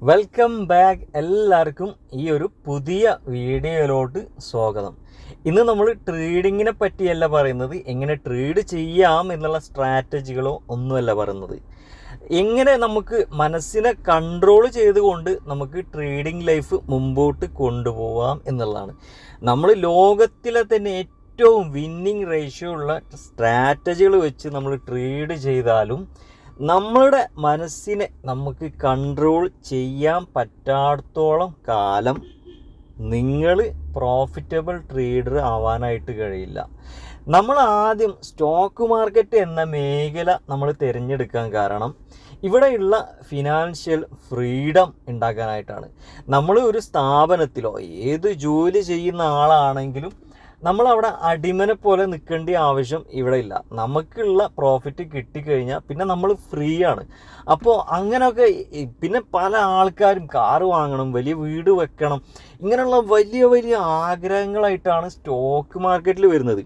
Welcome back. എല്ലാവർക്കും ഈ ഒരു പുതിയ വീഡിയോയിലോട്ട് സ്വാഗതം. ഇന്ന് നമ്മൾ ട്രേഡിങ്ങിനെ പറ്റിയല്ല പറയുന്നത്, എങ്ങനെ ട്രേഡ് ചെയ്യാം എന്നുള്ള സ്ട്രാറ്റജികളോ ഒന്നുമല്ല പറയുന്നത്. എങ്ങനെ നമുക്ക് മനസ്സിനെ കൺട്രോൾ ചെയ്തുകൊണ്ട് നമുക്ക് ട്രേഡിംഗ് ലൈഫ് മുമ്പോട്ട് കൊണ്ടുപോകാം എന്നുള്ളതാണ്. നമ്മൾ ലോകത്തിലെ തന്നെ ഏറ്റവും വിന്നിങ് റേഷ്യോ ഉള്ള സ്ട്രാറ്റജികൾ വെച്ച് നമ്മൾ ട്രേഡ് ചെയ്താലും നമ്മളുടെ മനസ്സിനെ നമുക്ക് കൺട്രോൾ ചെയ്യാൻ പറ്റാത്തോളം കാലം നിങ്ങൾ പ്രോഫിറ്റബിൾ ട്രേഡർ ആവാനായിട്ട് കഴിയില്ല. നമ്മൾ ആദ്യം സ്റ്റോക്ക് മാർക്കറ്റ് എന്ന മേഖല നമ്മൾ തിരഞ്ഞെടുക്കാൻ കാരണം ഇവിടെയുള്ള ഫിനാൻഷ്യൽ ഫ്രീഡം ഉണ്ടാക്കാനായിട്ടാണ്. നമ്മൾ ഒരു സ്ഥാപനത്തിലോ ഏത് ജോലി ചെയ്യുന്ന ആളാണെങ്കിലും നമ്മളവിടെ അടിമനെ പോലെ നിൽക്കേണ്ട ആവശ്യം ഇവിടെ ഇല്ല. നമുക്കുള്ള പ്രോഫിറ്റ് കിട്ടിക്കഴിഞ്ഞാൽ പിന്നെ നമ്മൾ ഫ്രീ ആണ്. അപ്പോൾ അങ്ങനെയൊക്കെ പിന്നെ പല ആൾക്കാരും കാറ് വാങ്ങണം, വലിയ വീട് വെക്കണം, ഇങ്ങനെയുള്ള വലിയ വലിയ ആഗ്രഹങ്ങളായിട്ടാണ് സ്റ്റോക്ക് മാർക്കറ്റിൽ വരുന്നത്.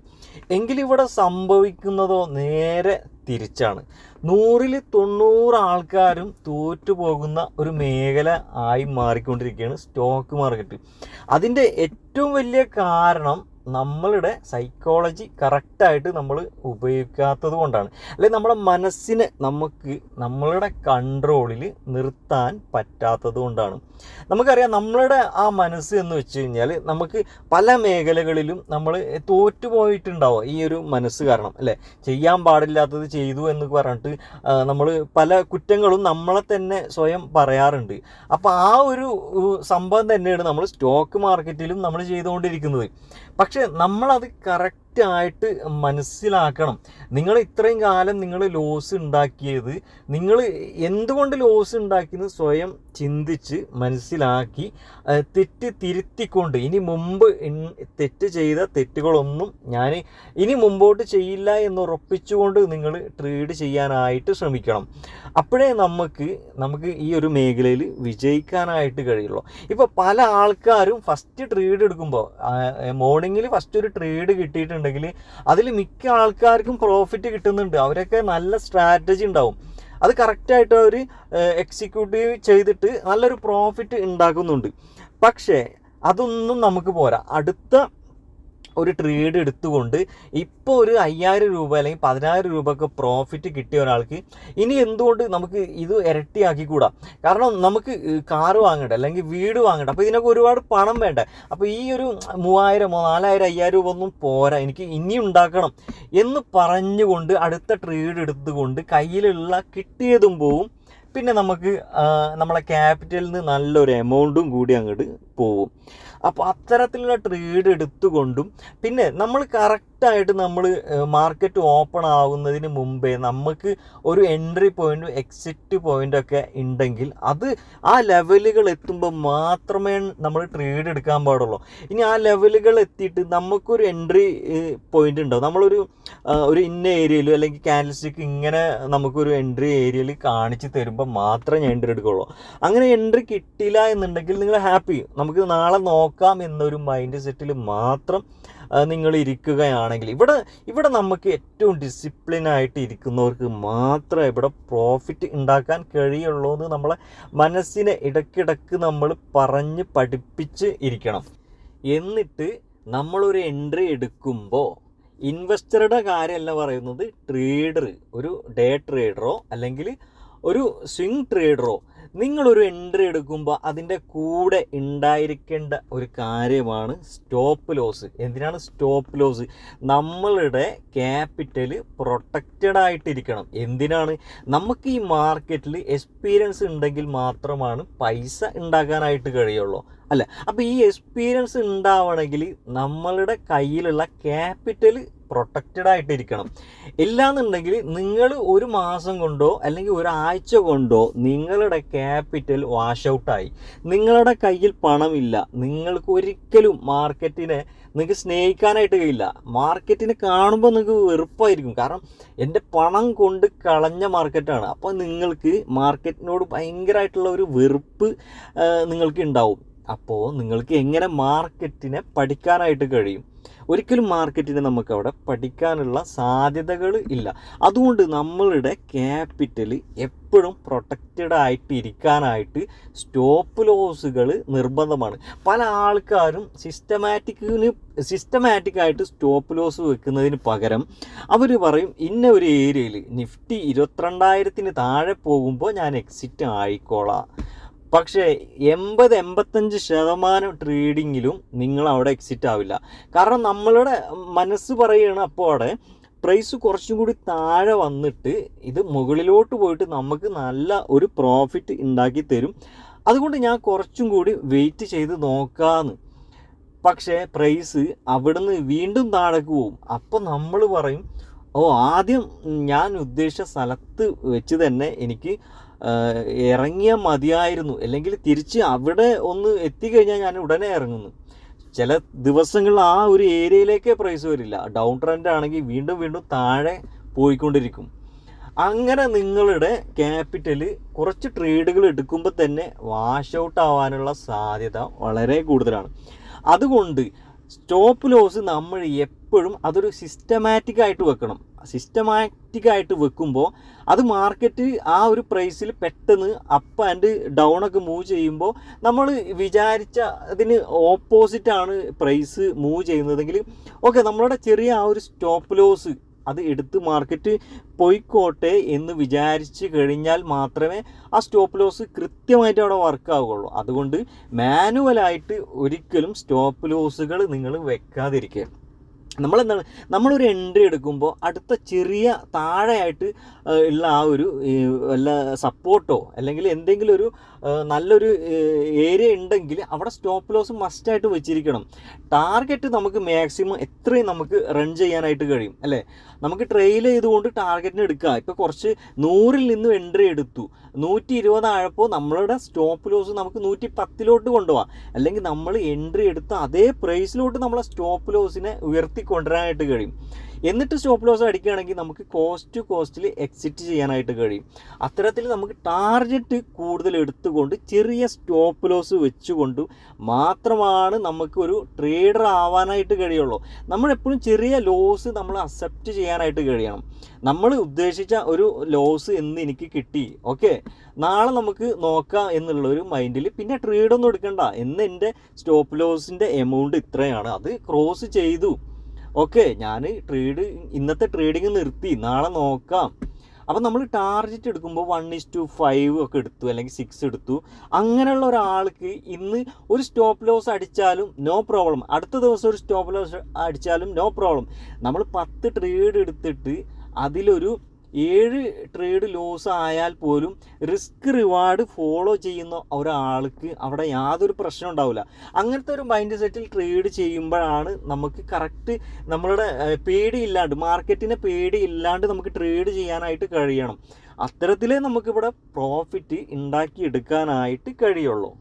എങ്കിലിവിടെ സംഭവിക്കുന്നതോ നേരെ തിരിച്ചാണ്. 100-90 ആൾക്കാരും തോറ്റുപോകുന്ന ഒരു മേഖല ആയി മാറിക്കൊണ്ടിരിക്കുകയാണ് സ്റ്റോക്ക് മാർക്കറ്റ്. അതിൻ്റെ ഏറ്റവും വലിയ കാരണം നമ്മളുടെ സൈക്കോളജി കറക്റ്റായിട്ട് നമ്മൾ ഉപയോഗിക്കാത്തത് കൊണ്ടാണ്. അല്ലെങ്കിൽ നമ്മുടെ മനസ്സിനെ നമുക്ക് നമ്മളുടെ കൺട്രോളിൽ നിർത്താൻ പറ്റാത്തത് കൊണ്ടാണ്. നമുക്കറിയാം, നമ്മളുടെ ആ മനസ്സ് എന്ന് വെച്ച് കഴിഞ്ഞാൽ നമുക്ക് പല മേഖലകളിലും നമ്മൾ തോറ്റുപോയിട്ടുണ്ടാവും ഈ ഒരു മനസ്സ് കാരണം, അല്ലേ? ചെയ്യാൻ പാടില്ലാത്തത് ചെയ്തു എന്ന് പറഞ്ഞിട്ട് നമ്മൾ പല കുറ്റങ്ങളും നമ്മളെ തന്നെ സ്വയം പറയാറുണ്ട്. അപ്പോൾ ആ ഒരു സംഭവം തന്നെയാണ് നമ്മൾ സ്റ്റോക്ക് മാർക്കറ്റിലും നമ്മൾ ചെയ്തുകൊണ്ടിരിക്കുന്നത്. പക്ഷെ നമ്മളത് കറക്റ്റായിട്ട് മനസ്സിലാക്കണം. നിങ്ങൾ ഇത്രയും കാലം നിങ്ങൾ ലോസ് ഉണ്ടാക്കിയത്, നിങ്ങൾ എന്തുകൊണ്ട് ലോസ് ഉണ്ടാക്കിയെന്ന് സ്വയം ചിന്തിച്ച് മനസ്സിലാക്കി തെറ്റ് തിരുത്തിക്കൊണ്ട് ഇനി മുമ്പ് തെറ്റ് ചെയ്ത തെറ്റുകളൊന്നും ഞാൻ ഇനി മുമ്പോട്ട് ചെയ്യില്ല എന്ന് ഉറപ്പിച്ചുകൊണ്ട് നിങ്ങൾ ട്രേഡ് ചെയ്യാനായിട്ട് ശ്രമിക്കണം. അപ്പോഴേ നമുക്ക് ഈ ഒരു മേഖലയിൽ വിജയിക്കാനായിട്ട് കഴിയുള്ളൂ. ഇപ്പോൾ പല ആൾക്കാരും ഫസ്റ്റ് ട്രേഡ് എടുക്കുമ്പോൾ മോർണിംഗിൽ ഫസ്റ്റ് ഒരു ട്രേഡ് കിട്ടിയിട്ടുണ്ടെങ്കിൽ അതിൽ മിക്ക ആൾക്കാർക്കും പ്രോഫിറ്റ് കിട്ടുന്നുണ്ട്. അവരൊക്കെ നല്ല സ്ട്രാറ്റജി ഉണ്ടാവും. അത് കറക്റ്റായിട്ട് അവർ എക്സിക്യൂട്ടീവ് ചെയ്തിട്ട് നല്ലൊരു പ്രോഫിറ്റ് ഉണ്ടാക്കുന്നുണ്ട്. പക്ഷേ അതൊന്നും നമുക്ക് പോരാ. അടുത്ത ഒരു ട്രേഡ് എടുത്തുകൊണ്ട് ഇപ്പോൾ ഒരു 5000 രൂപ അല്ലെങ്കിൽ 10000 രൂപയൊക്കെ പ്രോഫിറ്റ് കിട്ടിയ ഒരാൾക്ക് ഇനി എന്തുകൊണ്ട് നമുക്ക് ഇത് ഇരട്ടിയാക്കിക്കൂടാ? കാരണം നമുക്ക് കാറ് വാങ്ങണ്ട, അല്ലെങ്കിൽ വീട് വാങ്ങണ്ട, അപ്പോൾ ഇതിനൊക്കെ ഒരുപാട് പണം വേണ്ട. അപ്പോൾ ഈ ഒരു 3000, 4000, 5000 രൂപ ഒന്നും പോരാ, എനിക്ക് ഇനി ഉണ്ടാക്കണം എന്ന് പറഞ്ഞുകൊണ്ട് അടുത്ത ട്രേഡ് എടുത്തുകൊണ്ട് കയ്യിലുള്ള കിട്ടിയതും പോവും. പിന്നെ നമുക്ക് നമ്മളെ ക്യാപിറ്റലിൽ നിന്ന് നല്ലൊരു എമൗണ്ടും കൂടി അങ്ങോട്ട് പോവും. അപ്പോൾ അത്തരത്തിലുള്ള ട്രേഡ് എടുത്തുകൊണ്ടും പിന്നെ നമ്മൾ കറക്റ്റായിട്ട് നമ്മൾ മാർക്കറ്റ് ഓപ്പൺ ആകുന്നതിന് മുമ്പേ നമുക്ക് ഒരു എൻട്രി പോയിൻറ്റും എക്സിറ്റ് പോയിൻ്റൊക്കെ ഉണ്ടെങ്കിൽ അത് ആ ലെവലുകൾ എത്തുമ്പോൾ മാത്രമേ നമ്മൾ ട്രേഡ് എടുക്കാൻ പാടുള്ളൂ. ഇനി ആ ലെവലുകൾ എത്തിയിട്ട് നമുക്കൊരു എൻട്രി പോയിൻ്റ് ഉണ്ടാവും. നമ്മളൊരു ഇന്ന ഏരിയയിൽ അല്ലെങ്കിൽ ക്യാൻഡിൽസ്റ്റിക്ക് ഇങ്ങനെ നമുക്കൊരു എൻട്രി ഏരിയയിൽ കാണിച്ച് തരുമ്പോൾ മാത്രമേ ഞാൻ എൻട്രി എടുക്കുകയുള്ളൂ. അങ്ങനെ എൻട്രി കിട്ടില്ല എന്നുണ്ടെങ്കിൽ നിങ്ങൾ ഹാപ്പി, നമുക്ക് നാളെ നോക്കാം എന്നൊരു മൈൻഡ് സെറ്റിൽ മാത്രം നിങ്ങൾ ഇരിക്കുകയാണെങ്കിൽ ഇവിടെ നമുക്ക് ഏറ്റവും ഡിസിപ്ലിനായിട്ട് ഇരിക്കുന്നവർക്ക് മാത്രമേ ഇവിടെ പ്രോഫിറ്റ് ഉണ്ടാക്കാൻ കഴിയുള്ളൂ എന്ന് നമ്മളെ മനസ്സിനെ ഇടയ്ക്കിടയ്ക്ക് നമ്മൾ പറഞ്ഞ് പഠിപ്പിച്ച് ഇരിക്കണം. എന്നിട്ട് നമ്മളൊരു എൻട്രി എടുക്കുമ്പോൾ ഇൻവെസ്റ്ററുടെ കാര്യമല്ല പറയുന്നത്, ട്രേഡർ, ഒരു ഡേ ട്രേഡറോ അല്ലെങ്കിൽ ഒരു സ്വിംഗ് ട്രേഡറോ നിങ്ങളൊരു എൻട്രി എടുക്കുമ്പോൾ അതിൻ്റെ കൂടെ ഉണ്ടായിരിക്കേണ്ട ഒരു കാര്യമാണ് സ്റ്റോപ്പ് ലോസ്. എന്തിനാണ് സ്റ്റോപ്പ് ലോസ്? നമ്മളുടെ ക്യാപിറ്റൽ പ്രൊട്ടക്റ്റഡ് ആയിട്ടിരിക്കണം. എന്തിനാണ്? നമുക്ക് ഈ മാർക്കറ്റിൽ എക്സ്പീരിയൻസ് ഉണ്ടെങ്കിൽ മാത്രമാണ് പൈസ ഉണ്ടാക്കാനായിട്ട് കഴിയുള്ളൂ, അല്ല? അപ്പോൾ ഈ എക്സ്പീരിയൻസ് ഉണ്ടാവണമെങ്കിൽ നമ്മളുടെ കയ്യിലുള്ള ക്യാപിറ്റൽ പ്രൊട്ടക്റ്റഡ് ആയിട്ടിരിക്കണം. ഇല്ലാന്നുണ്ടെങ്കിൽ നിങ്ങൾ ഒരു മാസം കൊണ്ടോ അല്ലെങ്കിൽ ഒരാഴ്ച കൊണ്ടോ നിങ്ങളുടെ ക്യാപിറ്റൽ വാഷ് ഔട്ടായി, നിങ്ങളുടെ കയ്യിൽ പണമില്ല, നിങ്ങൾക്ക് ഒരിക്കലും മാർക്കറ്റിനെ നിങ്ങൾക്ക് സ്നേഹിക്കാനായിട്ട് കഴിയില്ല. മാർക്കറ്റിനെ കാണുമ്പോൾ നിങ്ങൾക്ക് വെറുപ്പായിരിക്കും, കാരണം എൻ്റെ പണം കൊണ്ട് കളഞ്ഞ മാർക്കറ്റാണ്. അപ്പോൾ നിങ്ങൾക്ക് മാർക്കറ്റിനോട് ഭയങ്കരമായിട്ടുള്ള ഒരു വെറുപ്പ് നിങ്ങൾക്ക് ഉണ്ടാവും. അപ്പോൾ നിങ്ങൾക്ക് എങ്ങനെ മാർക്കറ്റിനെ പഠിക്കാനായിട്ട് കഴിയും? ഒരിക്കലും മാർക്കറ്റിനെ നമുക്കവിടെ പഠിക്കാനുള്ള സാധ്യതകൾ ഇല്ല. അതുകൊണ്ട് നമ്മളുടെ ക്യാപിറ്റൽ എപ്പോഴും പ്രൊട്ടക്റ്റഡ് ആയിട്ട് ഇരിക്കാനായിട്ട് സ്റ്റോപ്പ് ലോസുകൾ നിർബന്ധമാണ്. പല ആൾക്കാരും സിസ്റ്റമാറ്റിക്കായിട്ട് സ്റ്റോപ്പ് ലോസ് വെക്കുന്നതിന് പകരം അവർ പറയും ഇന്ന ഒരു ഏരിയയിൽ നിഫ്റ്റി 22,000 താഴെ പോകുമ്പോൾ ഞാൻ എക്സിറ്റ് ആയിക്കോളാം. പക്ഷേ 80-85% ട്രേഡിങ്ങിലും നിങ്ങൾ അവിടെ എക്സിറ്റ് ആവില്ല. കാരണം നമ്മളുടെ മനസ്സ് പറയുകയാണ് അപ്പോൾ അവിടെ പ്രൈസ് കുറച്ചും കൂടി താഴെ വന്നിട്ട് ഇത് മുകളിലോട്ട് പോയിട്ട് നമുക്ക് നല്ല ഒരു പ്രോഫിറ്റ് ഉണ്ടാക്കി തരും, അതുകൊണ്ട് ഞാൻ കുറച്ചും കൂടി വെയിറ്റ് ചെയ്ത് നോക്കാമെന്ന്. പക്ഷേ പ്രൈസ് അവിടുന്ന് വീണ്ടും താഴേക്ക് പോവും. അപ്പോൾ നമ്മൾ പറയും ആദ്യം ഞാൻ ഉദ്ദേശിച്ച സ്ഥലത്ത് വെച്ച് തന്നെ എനിക്ക് ഇറങ്ങിയാൽ മതിയായിരുന്നു, അല്ലെങ്കിൽ തിരിച്ച് അവിടെ ഒന്ന് എത്തിക്കഴിഞ്ഞാൽ ഞാൻ ഉടനെ ഇറങ്ങുന്നു. ചില ദിവസങ്ങളിൽ ആ ഒരു ഏരിയയിലേക്കേ പ്രൈസ് വരില്ല. ഡൗൺ ട്രെൻഡ് ആണെങ്കിൽ വീണ്ടും വീണ്ടും താഴെ പോയിക്കൊണ്ടിരിക്കും. അങ്ങനെ നിങ്ങളുടെ ക്യാപിറ്റൽ കുറച്ച് ട്രേഡുകൾ എടുക്കുമ്പോൾ തന്നെ വാഷ് ഔട്ട് ആവാനുള്ള സാധ്യത വളരെ കൂടുതലാണ്. അതുകൊണ്ട് സ്റ്റോപ്പ് ലോസ് നമ്മൾ എപ്പോഴും അതൊരു സിസ്റ്റമാറ്റിക്കായിട്ട് വെക്കണം. സിസ്റ്റമാറ്റിക്കായിട്ട് വെക്കുമ്പോൾ അത് മാർക്കറ്റ് ആ ഒരു പ്രൈസിൽ പെട്ടെന്ന് അപ്പ് ആൻഡ് ഡൗൺ ഒക്കെ മൂവ് ചെയ്യുമ്പോൾ നമ്മൾ വിചാരിച്ച അതിന് ഓപ്പോസിറ്റാണ് പ്രൈസ് മൂവ് ചെയ്യുന്നതെങ്കിൽ നമ്മളുടെ ചെറിയ ആ ഒരു സ്റ്റോപ്പ് ലോസ് അത് എടുത്ത് മാർക്കറ്റ് പോയിക്കോട്ടെ എന്ന് വിചാരിച്ച് കഴിഞ്ഞാൽ മാത്രമേ ആ സ്റ്റോപ്പ് ലോസ് കൃത്യമായിട്ട് അവിടെ വർക്ക് ആവുകയുള്ളൂ. അതുകൊണ്ട് മാനുവലായിട്ട് ഒരിക്കലും സ്റ്റോപ്പ് ലോസുകൾ നിങ്ങൾ വെക്കാതിരിക്കുക. നമ്മളൊരു എൻട്രി എടുക്കുമ്പോൾ അടുത്ത ചെറിയ താഴെയായിട്ട് ഉള്ള ആ ഒരു വല്ല സപ്പോർട്ടോ അല്ലെങ്കിൽ എന്തെങ്കിലും ഒരു നല്ലൊരു ഏരിയ ഉണ്ടെങ്കിൽ അവിടെ സ്റ്റോപ്പ് ലോസ് മസ്റ്റായിട്ട് വെച്ചിരിക്കണം. ടാർഗറ്റ് നമുക്ക് മാക്സിമം എത്രയും നമുക്ക് റൺ ചെയ്യാനായിട്ട് കഴിയും അല്ലേ. നമുക്ക് ട്രെയിൽ ചെയ്തുകൊണ്ട് ടാർഗറ്റിന് എടുക്കുക. ഇപ്പോൾ കുറച്ച് 100-ൽ നിന്ന് എൻട്രി എടുത്തു, 120 ആയപ്പോൾ നമ്മളുടെ സ്റ്റോപ്പ് ലോസ് നമുക്ക് 110-ലോട്ട് കൊണ്ടുപോകാം. അല്ലെങ്കിൽ നമ്മൾ എൻട്രി എടുത്ത് അതേ പ്രൈസിലോട്ട് നമ്മളെ സ്റ്റോപ്പ് ലോസിനെ ഉയർത്തിക്കൊണ്ടുവരാനായിട്ട് കഴിയും. എന്നിട്ട് സ്റ്റോപ്പ് ലോസ് അടിക്കുകയാണെങ്കിൽ നമുക്ക് കോസ്റ്റിൽ എക്സിറ്റ് ചെയ്യാനായിട്ട് കഴിയും. അത്തരത്തിൽ നമുക്ക് ടാർഗറ്റ് കൂടുതൽ എടുത്തുകൊണ്ട് ചെറിയ സ്റ്റോപ്പ് ലോസ് വെച്ചുകൊണ്ട് മാത്രമാണ് നമുക്ക് ഒരു ട്രേഡർ ആവാനായിട്ട് കഴിയുള്ളൂ. നമ്മളെപ്പോഴും ചെറിയ ലോസ് നമ്മൾ അക്സെപ്റ്റ് ചെയ്യാനായിട്ട് കഴിയണം. നമ്മൾ ഉദ്ദേശിച്ച ഒരു ലോസ് എന്ന് എനിക്ക് കിട്ടി, നാളെ നമുക്ക് നോക്കാം എന്നുള്ളൊരു മൈൻഡിൽ പിന്നെ ട്രേഡൊന്നും എടുക്കണ്ട. എൻ്റെ സ്റ്റോപ്പ് ലോസിൻ്റെ എമൗണ്ട് ഇത്രയാണ്, അത് ക്രോസ് ചെയ്തു, ഞാൻ ഇന്നത്തെ ട്രേഡിങ് നിർത്തി, നാളെ നോക്കാം. അപ്പം നമ്മൾ ടാർഗറ്റ് എടുക്കുമ്പോൾ 1:5 ഒക്കെ എടുത്തു, അല്ലെങ്കിൽ 6 എടുത്തു. അങ്ങനെയുള്ള ഒരാൾക്ക് ഇന്ന് ഒരു സ്റ്റോപ്പ് ലോസ് അടിച്ചാലും നോ പ്രോബ്ലം, അടുത്ത ദിവസം ഒരു സ്റ്റോപ്പ് ലോസ് അടിച്ചാലും നോ പ്രോബ്ലം. നമ്മൾ 10 ട്രേഡ് എടുത്തിട്ട് അതിലൊരു 7 ട്രേഡ് ലോസ് ആയാൽ പോലും റിസ്ക് റിവാർഡ് ഫോളോ ചെയ്യുന്ന ഒരാൾക്ക് അവിടെ യാതൊരു പ്രശ്നം ഉണ്ടാവില്ല. അങ്ങനത്തെ ഒരു മൈൻഡ് സെറ്റിൽ ട്രേഡ് ചെയ്യുമ്പോഴാണ് നമുക്ക് കറക്റ്റ് നമ്മളുടെ പേടിയില്ലാണ്ട്, മാർക്കറ്റിനെ പേടിയില്ലാണ്ട് നമുക്ക് ട്രേഡ് ചെയ്യാനായിട്ട് കഴിയണം. അത്തരത്തിലേ നമുക്കിവിടെ പ്രോഫിറ്റ് ഉണ്ടാക്കിയെടുക്കാനായിട്ട് കഴിയുള്ളൂ.